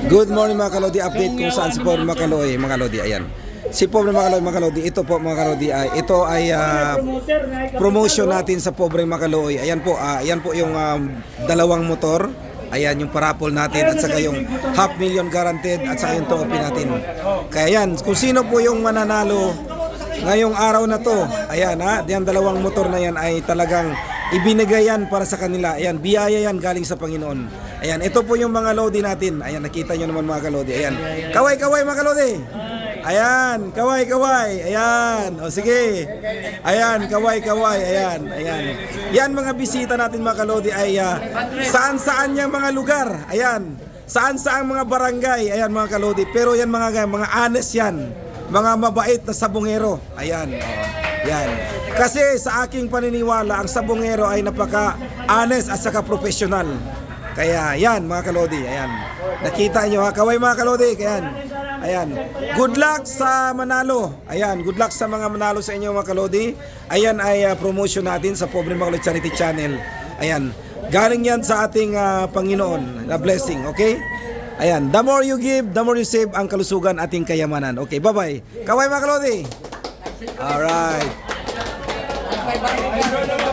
Good morning mga kalodi, update kung saan si Pobre mga kalodi, ayan. Si Pobre mga kalodi, ito po mga kalodi, ito ay promotion natin sa Pobre mga kalodi. Ayan po yung dalawang motor. Ayan yung parapol natin at saka yung 500,000 guaranteed at saka yung trophy natin. Kaya yan, kung sino po yung mananalo ngayong araw na to, ayan yung dalawang motor na yan ay talagang ibinigay yan para sa kanila. Ayan, biyaya yan galing sa Panginoon. Ayan, ito po yung mga lodi natin. Ayan, nakita nyo naman mga kalodi. Ayan, kaway mga kalodi. Ayan, kaway. Ayan, o sige. Ayan, kaway. Ayan. Yan mga bisita natin mga kalodi ay saan-saan yung mga lugar. Ayan, saan-saan mga barangay. Ayan mga kalodi. Pero yan mga honest yan. Mga mabait na sabongero. Ayan, yan. Kasi sa aking paniniwala, ang sabongero ay napaka-honest at saka professional. Kaya yan mga kalodi, ayan. Nakita nyo ha, kaway mga kalodi, ayan. Good luck sa manalo. Ayan, good luck sa mga manalo sa inyo mga kalodi. Ayan ay promotion natin sa Pobre mga kalodi Charity Channel. Ayan, galing yan sa ating Panginoon na blessing, okay? Ayan, the more you give, the more you save ang kalusugan ating kayamanan. Okay, bye-bye. Kaway mga kalodi. Alright.